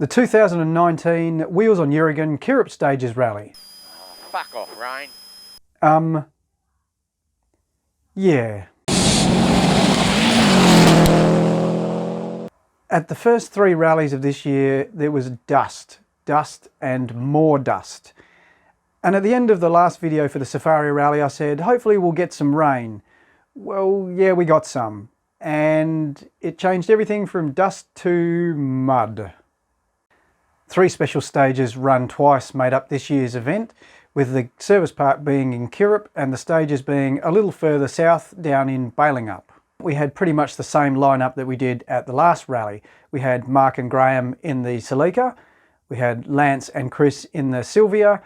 The 2019 Wheels on Urigan Kirup Stages Rally. Oh, fuck off, Rain. Yeah. At the first 3 rallies of this year, there was dust and more dust. And at the end of the last video for the Safari Rally, I said, hopefully we'll get some rain. Well, yeah, we got some. And it changed everything from dust to mud. 3 special stages run twice made up this year's event, with the service park being in Kirup and the stages being a little further south down in Balingup. We had pretty much the same lineup that we did at the last rally. We had Mark and Graham in the Celica, we had Lance and Chris in the Sylvia,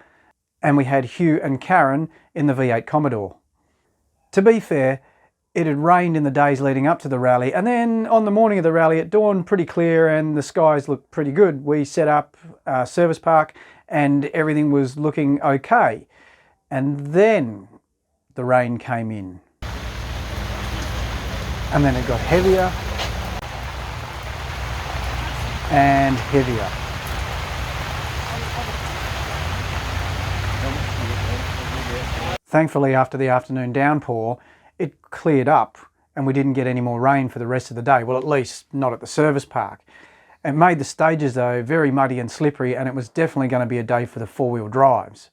and we had Hugh and Karen in the V8 Commodore. To be fair, it had rained in the days leading up to the rally, and then on the morning of the rally it dawned pretty clear and the skies looked pretty good. We set up our service park and everything was looking okay. And then the rain came in. And then it got heavier and heavier. Thankfully, after the afternoon downpour, it cleared up and we didn't get any more rain for the rest of the day. Well, at least not at the service park. It made the stages though very muddy and slippery, and it was definitely going to be a day for the 4-wheel drives.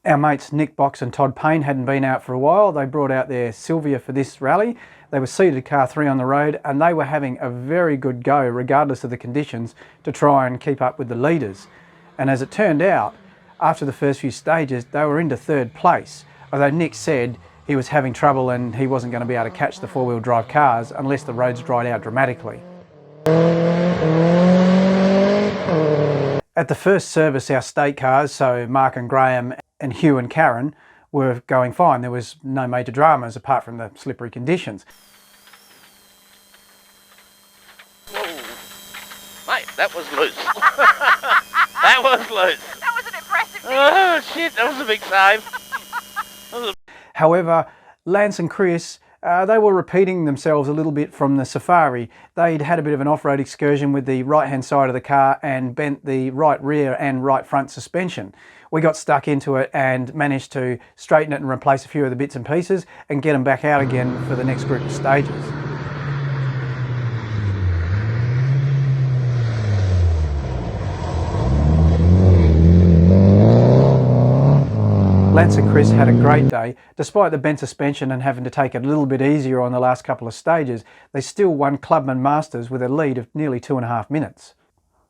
Our mates Nick Box and Todd Payne hadn't been out for a while. They brought out their Sylvia for this rally. They were seated car 3 on the road and they were having a very good go regardless of the conditions to try and keep up with the leaders. And as it turned out, after the first few stages they were into 3rd place, although Nick said he was having trouble and he wasn't going to be able to catch the 4-wheel drive cars unless the roads dried out dramatically. At the first service, our state cars, so Mark and Graham and Hugh and Karen, were going fine. There was no major dramas apart from the slippery conditions. Whoa. Mate, that was loose. That was loose. That was an impressive thing. Oh shit, that was a big save. However, Lance and Chris, they were repeating themselves a little bit from the Safari. They'd had a bit of an off-road excursion with the right-hand side of the car and bent the right rear and right front suspension. We got stuck into it and managed to straighten it and replace a few of the bits and pieces and get them back out again for the next group of stages. Lance and Chris had a great day. Despite the bent suspension and having to take it a little bit easier on the last couple of stages, they still won Clubman Masters with a lead of nearly 2.5 minutes.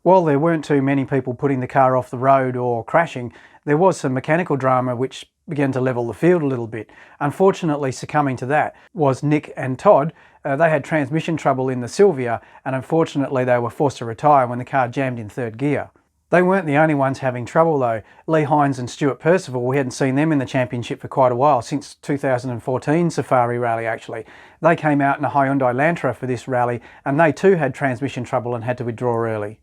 While there weren't too many people putting the car off the road or crashing, there was some mechanical drama which began to level the field a little bit. Unfortunately, succumbing to that was Nick and Todd. They had transmission trouble in the Sylvia and unfortunately they were forced to retire when the car jammed in 3rd gear. They weren't the only ones having trouble though. Lee Hines and Stuart Percival, we hadn't seen them in the championship for quite a while, since 2014 Safari Rally actually. They came out in a Hyundai Elantra for this rally and they too had transmission trouble and had to withdraw early.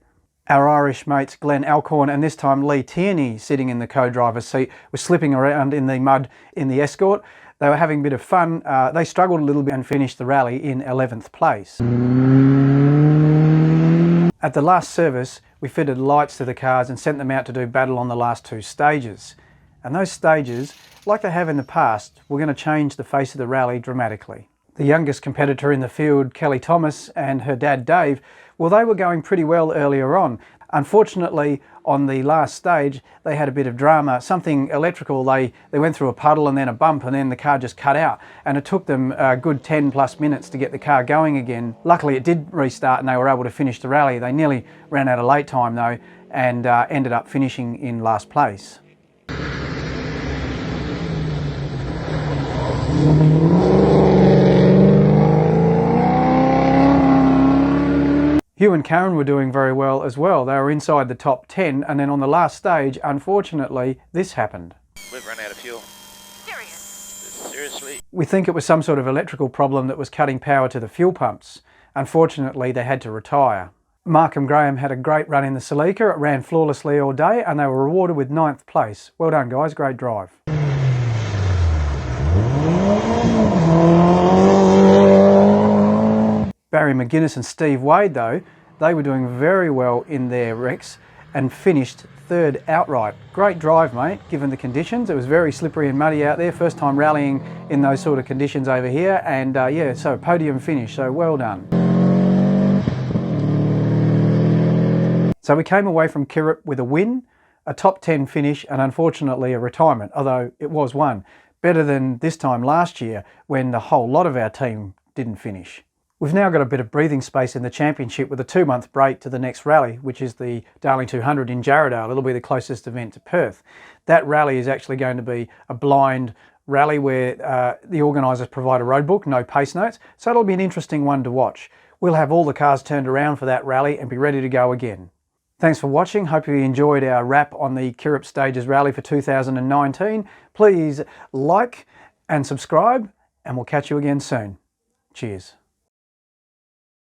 Our Irish mates Glenn Alcorn and this time Lee Tierney, sitting in the co-driver's seat, were slipping around in the mud in the Escort. They were having a bit of fun. They struggled a little bit and finished the rally in 11th place. At the last service, we fitted lights to the cars and sent them out to do battle on the last 2 stages. And those stages, like they have in the past, were going to change the face of the rally dramatically. The youngest competitor in the field, Kelly Thomas, and her dad Dave, well, they were going pretty well earlier on. Unfortunately, on the last stage, they had a bit of drama, something electrical. They went through a puddle and then a bump and then the car just cut out. And it took them a good 10+ minutes to get the car going again. Luckily, it did restart and they were able to finish the rally. They nearly ran out of late time though and ended up finishing in last place. Hugh and Karen were doing very well as well. They were inside the top 10 and then on the last stage, unfortunately, this happened. We've run out of fuel. Serious? Seriously? We think it was some sort of electrical problem that was cutting power to the fuel pumps. Unfortunately, they had to retire. Mark and Graham had a great run in the Celica. It ran flawlessly all day and they were rewarded with 9th place. Well done guys, great drive. Gary McGuinness and Steve Wade though, they were doing very well in their wrecks and finished third outright. Great drive, mate, given the conditions. It was very slippery and muddy out there. First time rallying in those sort of conditions over here. And yeah, so podium finish, so well done. So we came away from Kirup with a win, a top 10 finish, and unfortunately a retirement, although it was one. Better than this time last year when the whole lot of our team didn't finish. We've now got a bit of breathing space in the championship with a 2-month break to the next rally, which is the Darling 200 in Jarrahdale. It'll be the closest event to Perth. That rally is actually going to be a blind rally where the organisers provide a road book, no pace notes, so it'll be an interesting one to watch. We'll have all the cars turned around for that rally and be ready to go again. Thanks for watching. Hope you enjoyed our wrap on the Kirup Stages Rally for 2019. Please like and subscribe, and we'll catch you again soon. Cheers.